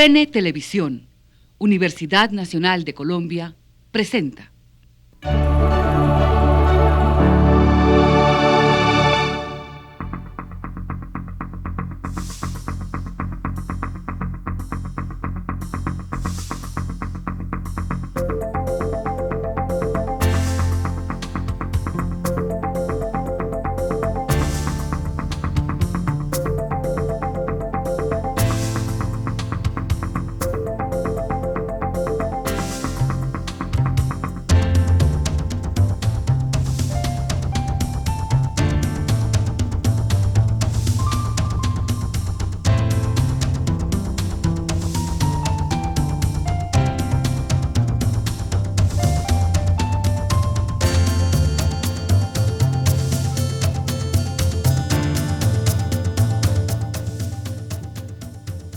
CNE Televisión, Universidad Nacional de Colombia, presenta.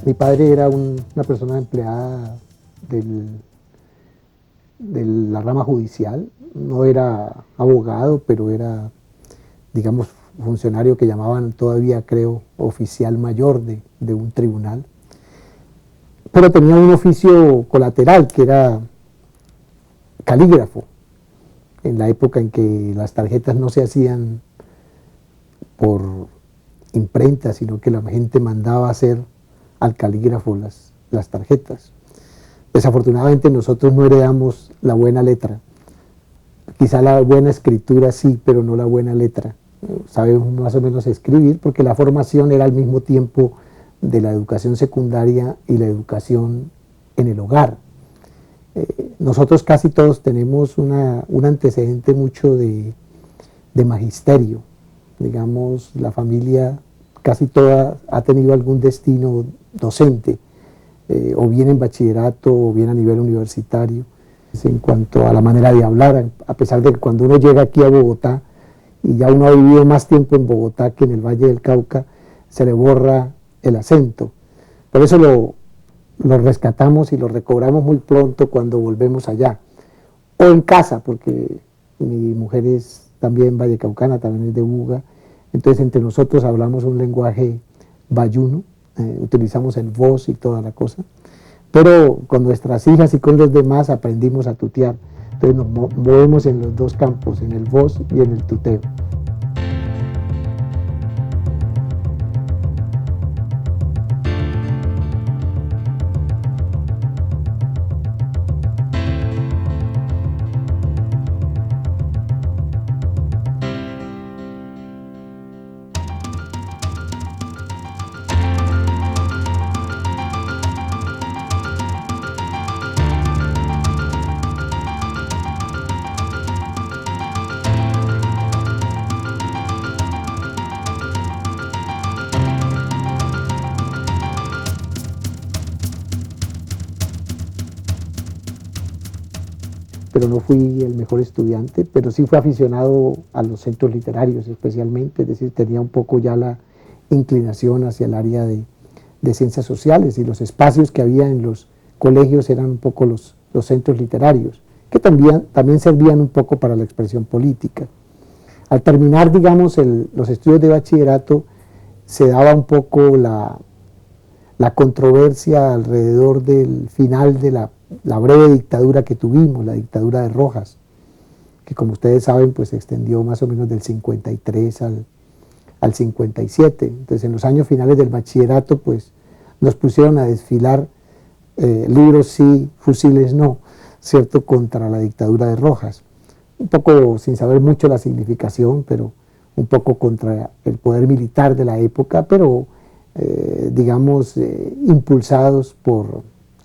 Mi padre era una persona empleada de la rama judicial, no era abogado, pero era, digamos, funcionario que llamaban todavía, creo, oficial mayor de un tribunal. Pero tenía un oficio colateral que era calígrafo, en la época en que las tarjetas no se hacían por imprenta, sino que la gente mandaba a hacer al calígrafo las tarjetas. Desafortunadamente nosotros no heredamos la buena letra, quizá la buena escritura sí, pero no la buena letra. Sabemos más o menos escribir porque la formación era al mismo tiempo de la educación secundaria y la educación en el hogar. Nosotros casi todos tenemos un antecedente mucho de magisterio, digamos, la familia casi toda ha tenido algún destino docente, o bien en bachillerato o bien a nivel universitario. En cuanto a la manera de hablar, a pesar de que cuando uno llega aquí a Bogotá, y ya uno ha vivido más tiempo en Bogotá que en el Valle del Cauca, se le borra el acento. Por eso lo rescatamos y lo recobramos muy pronto cuando volvemos allá. O en casa, porque mi mujer es también vallecaucana, también es de Buga. Entonces entre nosotros hablamos un lenguaje bayuno, utilizamos el vos y toda la cosa, pero con nuestras hijas y con los demás aprendimos a tutear. Entonces nos movemos en los dos campos, en el vos y en el tuteo. Pero no fui el mejor estudiante, pero sí fui aficionado a los centros literarios especialmente, es decir, tenía un poco ya la inclinación hacia el área de ciencias sociales, y los espacios que había en los colegios eran un poco los centros literarios, que también servían un poco para la expresión política. Al terminar, digamos, los estudios de bachillerato, se daba un poco la controversia alrededor del final de la breve dictadura que tuvimos, la dictadura de Rojas, que como ustedes saben, pues se extendió más o menos del 53 al 57. Entonces en los años finales del bachillerato pues nos pusieron a desfilar libros sí, fusiles no, ¿cierto?, contra la dictadura de Rojas. Un poco sin saber mucho la significación, pero un poco contra el poder militar de la época, pero digamos impulsados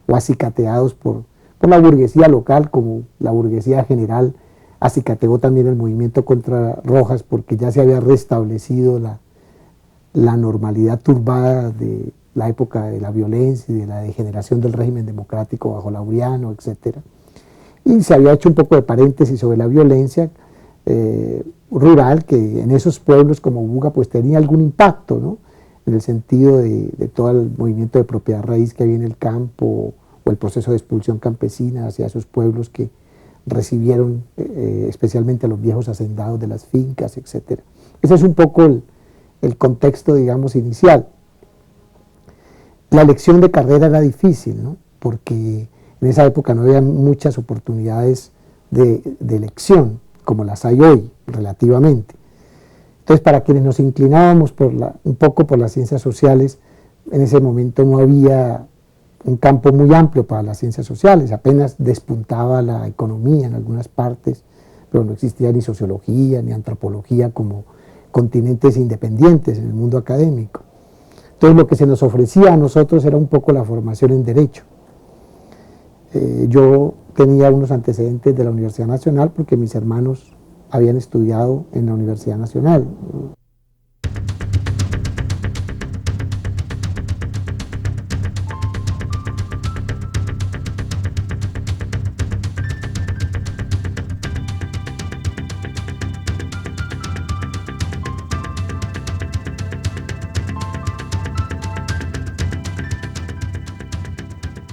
o acicateados por la burguesía local, como la burguesía general acicateó también el movimiento contra Rojas, porque ya se había restablecido la normalidad turbada de la época de la violencia y de la degeneración del régimen democrático bajo Laureano, etc. Y se había hecho un poco de paréntesis sobre la violencia rural, que en esos pueblos como Buga pues tenía algún impacto, ¿no?, en el sentido de todo el movimiento de propiedad raíz que había en el campo, o el proceso de expulsión campesina hacia esos pueblos que recibieron especialmente a los viejos hacendados de las fincas, etc. Ese es un poco el contexto, digamos, inicial. La elección de carrera era difícil, ¿no? Porque en esa época no había muchas oportunidades de elección, como las hay hoy, relativamente. Entonces, para quienes nos inclinábamos un poco por las ciencias sociales, en ese momento no había un campo muy amplio para las ciencias sociales, apenas despuntaba la economía en algunas partes, pero no existía ni sociología ni antropología como continentes independientes en el mundo académico. Entonces, lo que se nos ofrecía a nosotros era un poco la formación en Derecho. Yo tenía unos antecedentes de la Universidad Nacional porque mis hermanos habían estudiado en la Universidad Nacional.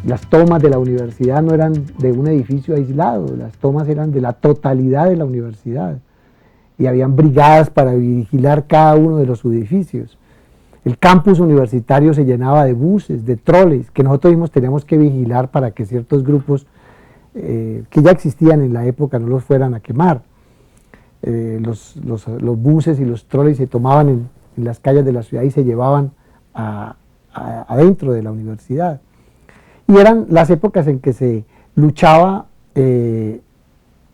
Las tomas de la universidad no eran de un edificio aislado, las tomas eran de la totalidad de la universidad y habían brigadas para vigilar cada uno de los edificios. El campus universitario se llenaba de buses, de troles, que nosotros mismos teníamos que vigilar para que ciertos grupos que ya existían en la época no los fueran a quemar. Los buses y los troles se tomaban en las calles de la ciudad y se llevaban adentro de la universidad. Y eran las épocas en que se luchaba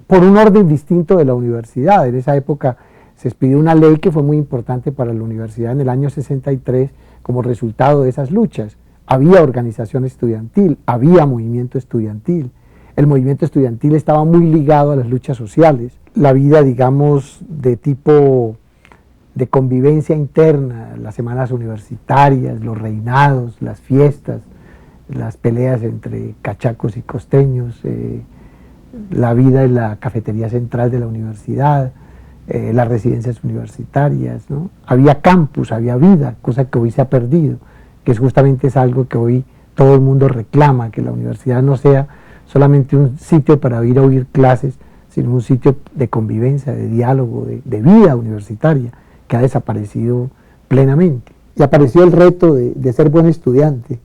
por un orden distinto de la universidad. En esa época se expidió una ley que fue muy importante para la universidad en el año 63 como resultado de esas luchas. Había organización estudiantil, había movimiento estudiantil. El movimiento estudiantil estaba muy ligado a las luchas sociales. La vida, digamos, de tipo de convivencia interna, las semanas universitarias, los reinados, las fiestas, las peleas entre cachacos y costeños, la vida en la cafetería central de la universidad, las residencias universitarias, ¿no? Había campus, había vida, cosa que hoy se ha perdido, que justamente es algo que hoy todo el mundo reclama, que la universidad no sea solamente un sitio para ir a oír clases, sino un sitio de convivencia, de diálogo, de vida universitaria, que ha desaparecido plenamente. Y apareció el reto de ser buen estudiante,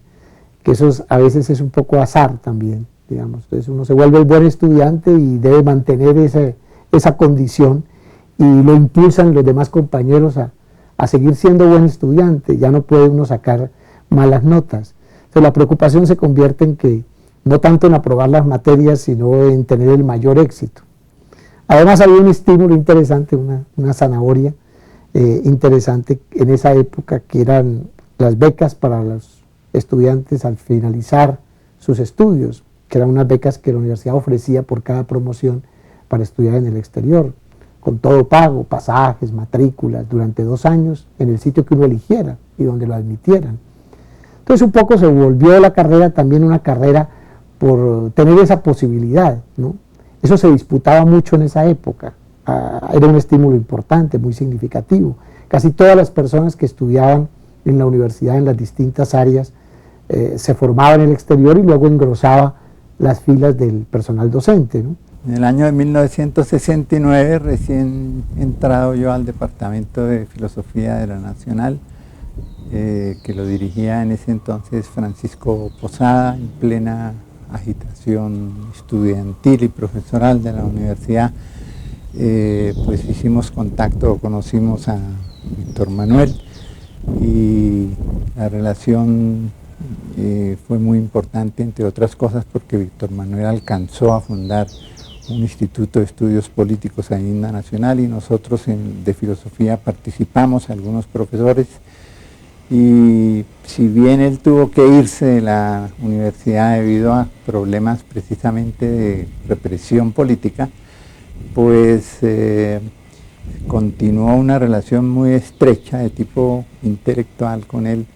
que eso a veces es un poco azar también, digamos. Entonces uno se vuelve el buen estudiante y debe mantener esa condición y lo impulsan los demás compañeros a seguir siendo buen estudiante, ya no puede uno sacar malas notas. Entonces la preocupación se convierte en que no tanto en aprobar las materias, sino en tener el mayor éxito. Además había un estímulo interesante, una zanahoria interesante en esa época, que eran las becas para los estudiantes al finalizar sus estudios, que eran unas becas que la universidad ofrecía por cada promoción para estudiar en el exterior, con todo pago, pasajes, matrículas, durante 2 años en el sitio que uno eligiera y donde lo admitieran. Entonces un poco se volvió la carrera también una carrera por tener esa posibilidad, ¿no? Eso se disputaba mucho en esa época, era un estímulo importante, muy significativo. Casi todas las personas que estudiaban en la universidad en las distintas áreas se formaba en el exterior y luego engrosaba las filas del personal docente, ¿no? En el año de 1969, recién entrado yo al Departamento de Filosofía de la Nacional, que lo dirigía en ese entonces Francisco Posada, en plena agitación estudiantil y profesoral de la universidad, pues hicimos contacto, conocimos a Víctor Manuel y la relación fue muy importante, entre otras cosas, porque Víctor Manuel alcanzó a fundar un instituto de estudios políticos ahí en la Nacional y nosotros de filosofía participamos, algunos profesores, y si bien él tuvo que irse de la universidad debido a problemas precisamente de represión política, pues continuó una relación muy estrecha de tipo intelectual con él,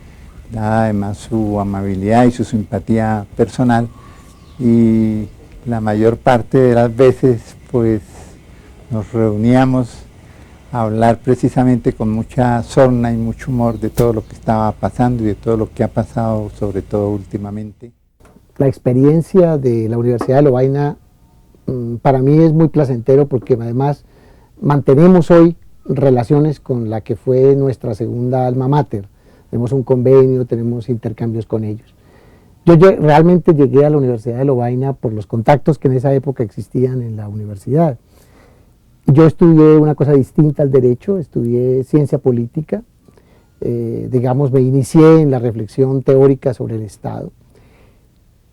dada además su amabilidad y su simpatía personal, y la mayor parte de las veces pues nos reuníamos a hablar precisamente con mucha sorna y mucho humor de todo lo que estaba pasando y de todo lo que ha pasado, sobre todo últimamente. La experiencia de la Universidad de Lovaina para mí es muy placentero, porque además mantenemos hoy relaciones con la que fue nuestra segunda alma mater, tenemos un convenio, tenemos intercambios con ellos. Yo realmente llegué a la Universidad de Lovaina por los contactos que en esa época existían en la universidad. Yo estudié una cosa distinta al derecho, estudié ciencia política, digamos, me inicié en la reflexión teórica sobre el Estado.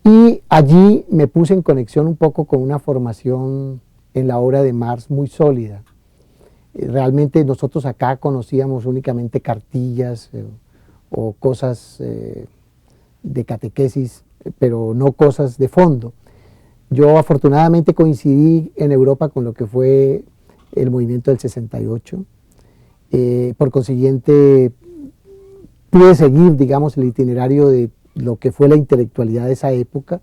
Y allí me puse en conexión un poco con una formación en la obra de Marx muy sólida. Realmente nosotros acá conocíamos únicamente cartillas o cosas de catequesis, pero no cosas de fondo. Yo afortunadamente coincidí en Europa con lo que fue el movimiento del 68. Por consiguiente, pude seguir, digamos, el itinerario de lo que fue la intelectualidad de esa época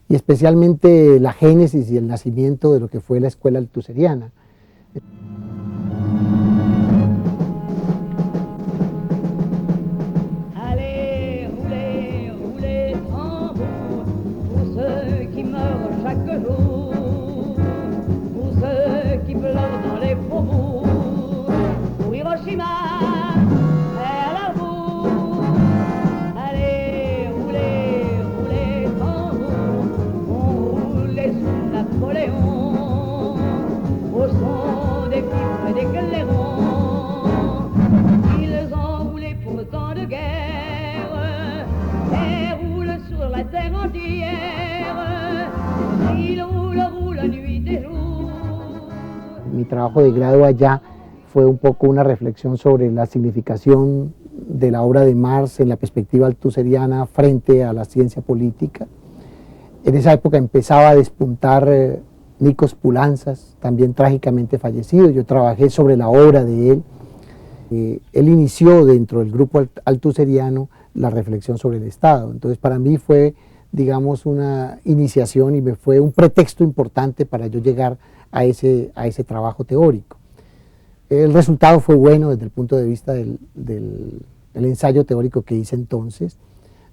y especialmente la génesis y el nacimiento de lo que fue la escuela altuseriana. Allez, roulez, roulez tambour, pour ceux qui meurent chaque jour, pour ceux qui pleurent dans les faubourgs, pour Hiroshima. Mi trabajo de grado allá fue un poco una reflexión sobre la significación de la obra de Marx en la perspectiva altuseriana frente a la ciencia política. En esa época empezaba a despuntar Nikos Poulantzas, también trágicamente fallecido. Yo trabajé sobre la obra de él. Él inició dentro del grupo altuseriano la reflexión sobre el Estado. Entonces para mí fue, digamos, una iniciación y me fue un pretexto importante para yo llegar a ese trabajo teórico. El resultado fue bueno desde el punto de vista del ensayo teórico que hice entonces.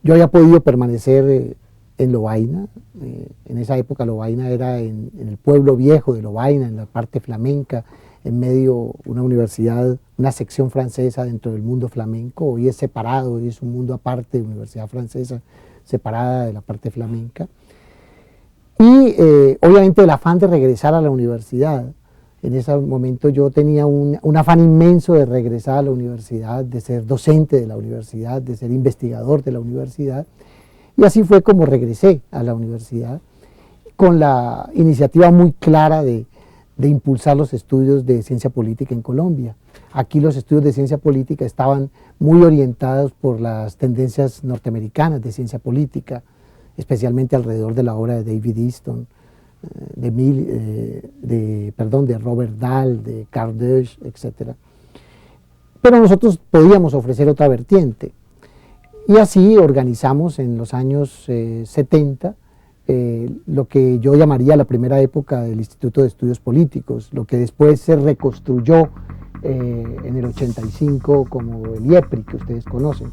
Yo había podido permanecer en Lovaina. En esa época Lovaina era en el pueblo viejo de Lovaina, en la parte flamenca, en medio una universidad, una sección francesa dentro del mundo flamenco. Hoy es separado, hoy es un mundo aparte, universidad francesa separada de la parte flamenca. Y obviamente el afán de regresar a la universidad. En ese momento yo tenía un afán inmenso de regresar a la universidad, de ser docente de la universidad, de ser investigador de la universidad. Y así fue como regresé a la universidad, con la iniciativa muy clara de impulsar los estudios de ciencia política en Colombia. Aquí los estudios de ciencia política estaban muy orientados por las tendencias norteamericanas de ciencia política, especialmente alrededor de la obra de David Easton, de Robert Dahl, de Karl Deutsch, etc. Pero nosotros podíamos ofrecer otra vertiente. Y así organizamos en los años 70 lo que yo llamaría la primera época del Instituto de Estudios Políticos, lo que después se reconstruyó en el 85 como el IEPRI, que ustedes conocen.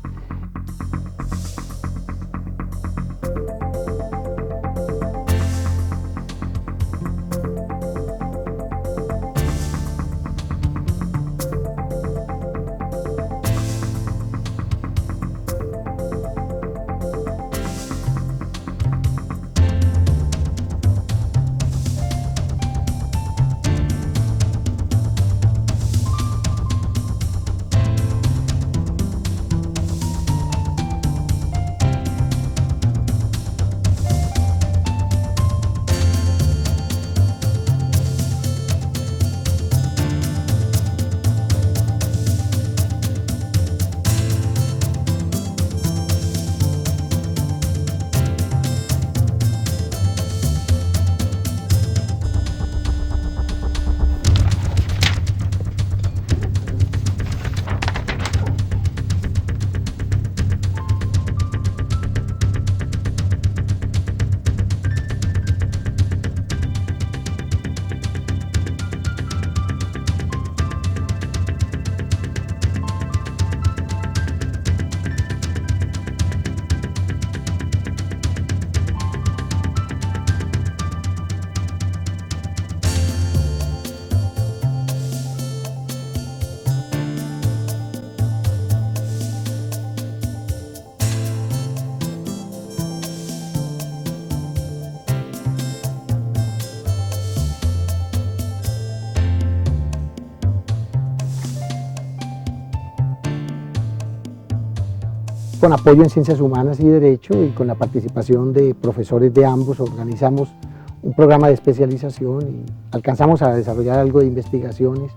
con apoyo en Ciencias Humanas y Derecho y con la participación de profesores de ambos, organizamos un programa de especialización y alcanzamos a desarrollar algo de investigaciones.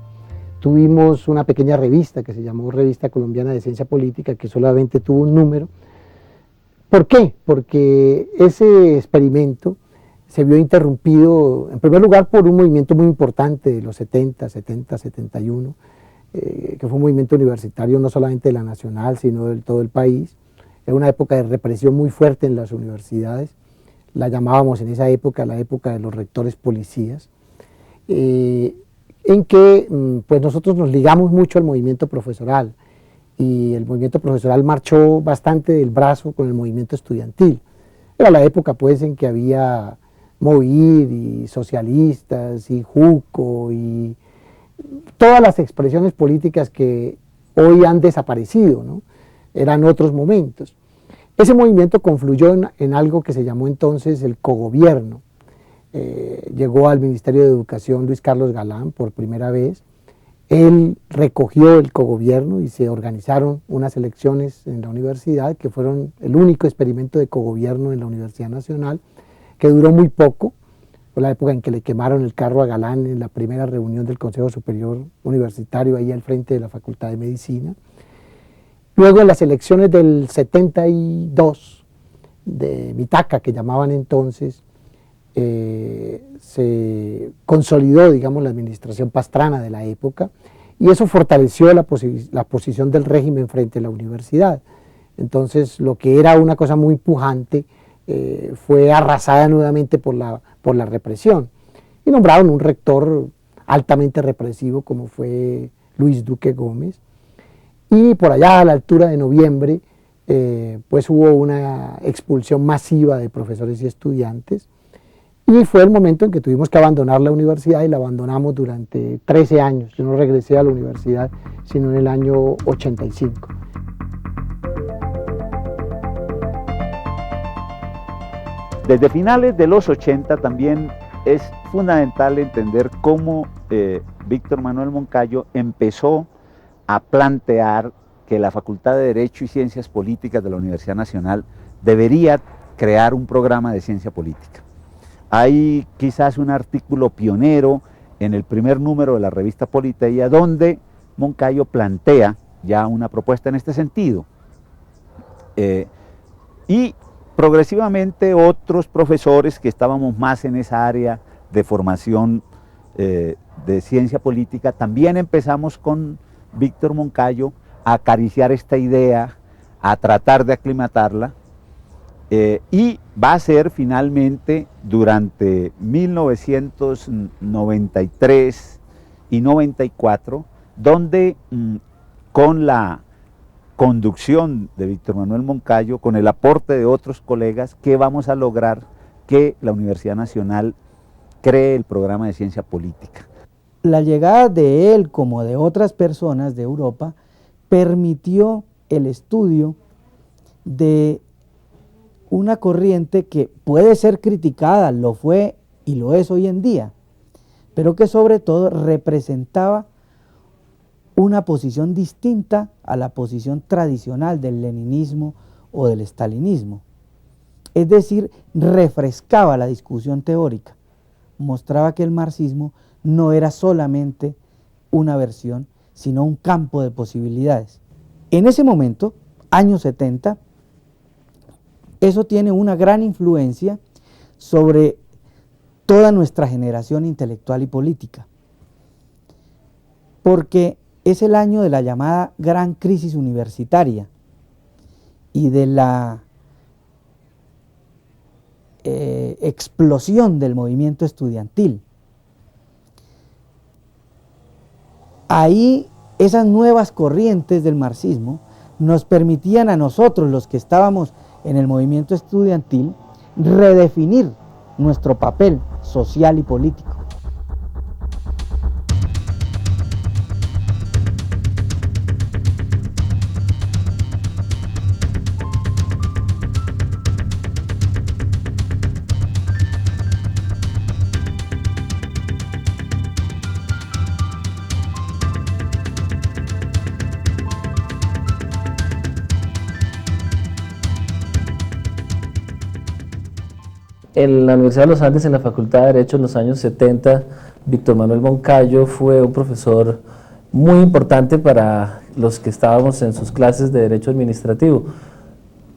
Tuvimos una pequeña revista que se llamó Revista Colombiana de Ciencia Política, que solamente tuvo un número. ¿Por qué? Porque ese experimento se vio interrumpido, en primer lugar, por un movimiento muy importante de los 70, 71, que fue un movimiento universitario no solamente de la nacional, sino de todo el país. Era una época de represión muy fuerte en las universidades, la llamábamos en esa época la época de los rectores policías, en que pues nosotros nos ligamos mucho al movimiento profesoral, y el movimiento profesoral marchó bastante del brazo con el movimiento estudiantil. Era la época pues en que había Movir y socialistas y Juco y todas las expresiones políticas que hoy han desaparecido, ¿no? Eran otros momentos. Ese movimiento confluyó en algo que se llamó entonces el cogobierno. Llegó al Ministerio de Educación Luis Carlos Galán por primera vez. Él recogió el cogobierno y se organizaron unas elecciones en la universidad que fueron el único experimento de cogobierno en la Universidad Nacional, que duró muy poco. Fue la época en que le quemaron el carro a Galán en la primera reunión del Consejo Superior Universitario, ahí al frente de la Facultad de Medicina. Luego en las elecciones del 72, de Mitaca, que llamaban entonces, se consolidó, digamos, la administración Pastrana de la época, y eso fortaleció la posición del régimen frente a la universidad. Entonces, lo que era una cosa muy pujante fue arrasada nuevamente por la represión, y nombraron un rector altamente represivo como fue Luis Duque Gómez, y por allá a la altura de noviembre pues hubo una expulsión masiva de profesores y estudiantes, y fue el momento en que tuvimos que abandonar la universidad, y la abandonamos durante 13 años. Yo no regresé a la universidad sino en el año 85. Desde finales de los 80 también es fundamental entender cómo Víctor Manuel Moncayo empezó a plantear que la Facultad de Derecho y Ciencias Políticas de la Universidad Nacional debería crear un programa de ciencia política. Hay quizás un artículo pionero en el primer número de la revista Politeia donde Moncayo plantea ya una propuesta en este sentido. Y progresivamente otros profesores que estábamos más en esa área de formación de ciencia política, también empezamos con Víctor Moncayo a acariciar esta idea, a tratar de aclimatarla, y va a ser finalmente durante 1993 y 94, donde con la conducción de Víctor Manuel Moncayo, con el aporte de otros colegas, que vamos a lograr que la Universidad Nacional cree el programa de ciencia política. La llegada de él, como de otras personas de Europa, permitió el estudio de una corriente que puede ser criticada, lo fue y lo es hoy en día, pero que sobre todo representaba una posición distinta a la posición tradicional del leninismo o del stalinismo. Es decir, refrescaba la discusión teórica, mostraba que el marxismo no era solamente una versión, sino un campo de posibilidades. En ese momento, años 70, eso tiene una gran influencia sobre toda nuestra generación intelectual y política, porque es el año de la llamada gran crisis universitaria y de la explosión del movimiento estudiantil. Ahí esas nuevas corrientes del marxismo nos permitían a nosotros, los que estábamos en el movimiento estudiantil, redefinir nuestro papel social y político. en la Universidad de los Andes, en la Facultad de Derecho, en los años 70, Víctor Manuel Moncayo fue un profesor muy importante para los que estábamos en sus clases de Derecho Administrativo.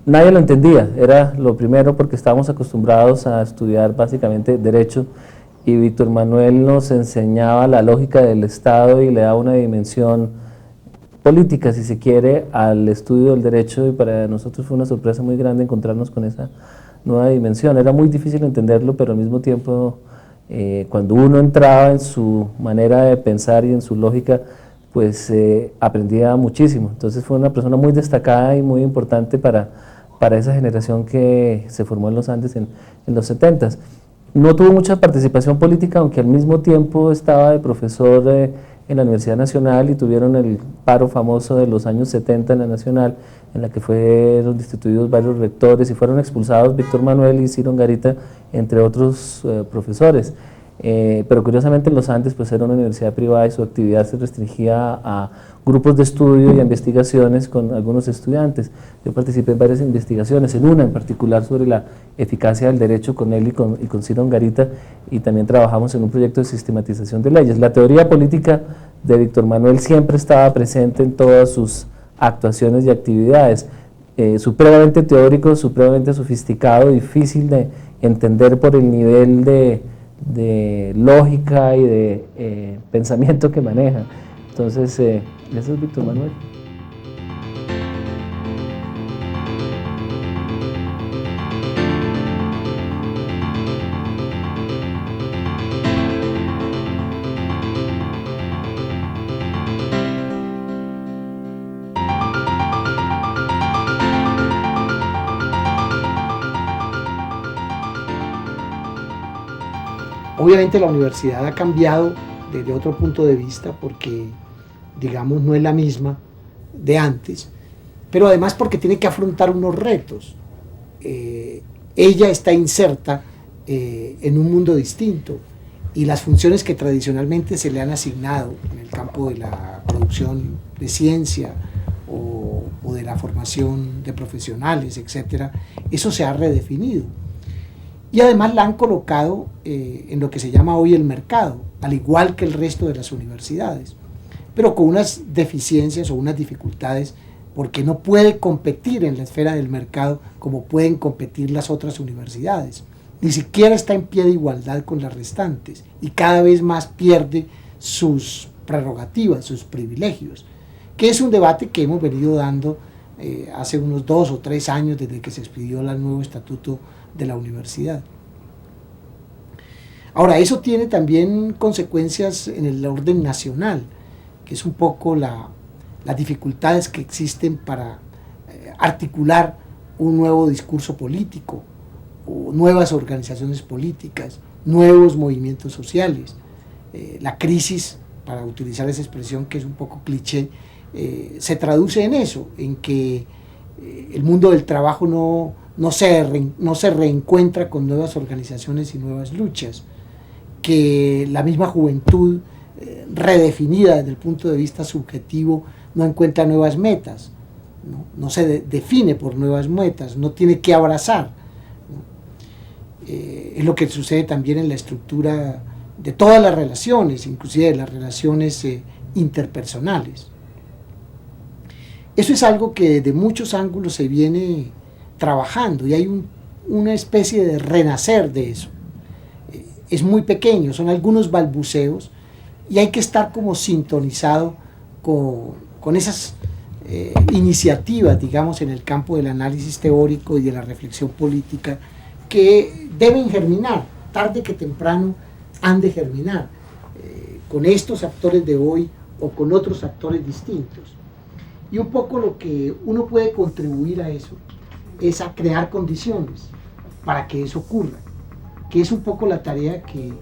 Nadie lo entendía, era lo primero porque estábamos acostumbrados a estudiar básicamente Derecho, y Víctor Manuel nos enseñaba la lógica del Estado y le daba una dimensión política, si se quiere, al estudio del derecho, y para nosotros fue una sorpresa muy grande encontrarnos con esa nueva dimensión. Era muy difícil entenderlo, pero al mismo tiempo, cuando uno entraba en su manera de pensar y en su lógica, pues aprendía muchísimo. Entonces fue una persona muy destacada y muy importante para esa generación que se formó en los Andes en los 70s. No tuvo mucha participación política, aunque al mismo tiempo estaba de profesor en la Universidad Nacional, y tuvieron el paro famoso de los años 70 en la Nacional, en la que fueron destituidos varios rectores y fueron expulsados Víctor Manuel y Ciro Angarita, entre otros profesores. Pero curiosamente en los Andes pues era una universidad privada y su actividad se restringía a grupos de estudio y a investigaciones con algunos estudiantes. Yo participé en varias investigaciones, en una en particular sobre la eficacia del derecho con él y con Ciro Angarita, y también trabajamos en un proyecto de sistematización de leyes. La teoría política de Víctor Manuel siempre estaba presente en todas sus actuaciones y actividades, supremamente teórico, supremamente sofisticado, difícil de entender por el nivel de lógica y de pensamiento que maneja. Entonces, ese es Víctor Manuel. Obviamente la universidad ha cambiado desde otro punto de vista porque, digamos, no es la misma de antes, pero además porque tiene que afrontar unos retos. Ella está inserta en un mundo distinto, y las funciones que tradicionalmente se le han asignado en el campo de la producción de ciencia o de la formación de profesionales, etcétera, eso se ha redefinido. Y además la han colocado en lo que se llama hoy el mercado, al igual que el resto de las universidades, pero con unas deficiencias o unas dificultades, porque no puede competir en la esfera del mercado como pueden competir las otras universidades. Ni siquiera está en pie de igualdad con las restantes, y cada vez más pierde sus prerrogativas, sus privilegios, que es un debate que hemos venido dando hace unos 2 o 3 años desde que se expidió el nuevo estatuto de la universidad. Ahora, eso tiene también consecuencias en el orden nacional, que es un poco las dificultades que existen para articular un nuevo discurso político, o nuevas organizaciones políticas, nuevos movimientos sociales. La crisis, para utilizar esa expresión que es un poco cliché, se traduce en eso, en que el mundo del trabajo no se reencuentra con nuevas organizaciones y nuevas luchas, que la misma juventud redefinida desde el punto de vista subjetivo no encuentra nuevas metas, no se define por nuevas metas, no tiene que abrazar, ¿no? Es lo que sucede también en la estructura de todas las relaciones, inclusive de las relaciones interpersonales. Eso es algo que de muchos ángulos se viene trabajando, y hay una especie de renacer de eso. Es muy pequeño, son algunos balbuceos, y hay que estar como sintonizado con esas iniciativas, digamos, en el campo del análisis teórico y de la reflexión política, que deben germinar, tarde que temprano han de germinar, con estos actores de hoy o con otros actores distintos. Y un poco lo que uno puede contribuir a eso es a crear condiciones para que eso ocurra, que es un poco la tarea que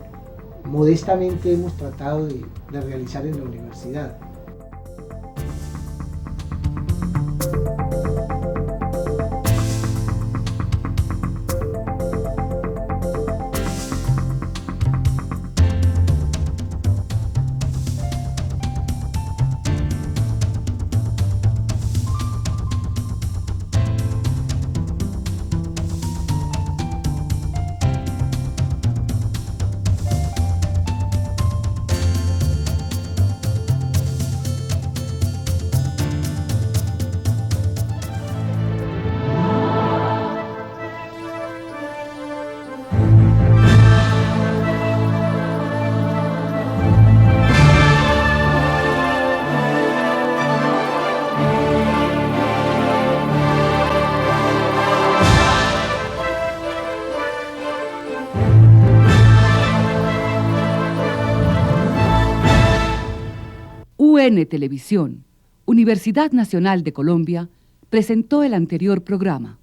modestamente hemos tratado de realizar en la universidad. UN Televisión, Universidad Nacional de Colombia, presentó el anterior programa.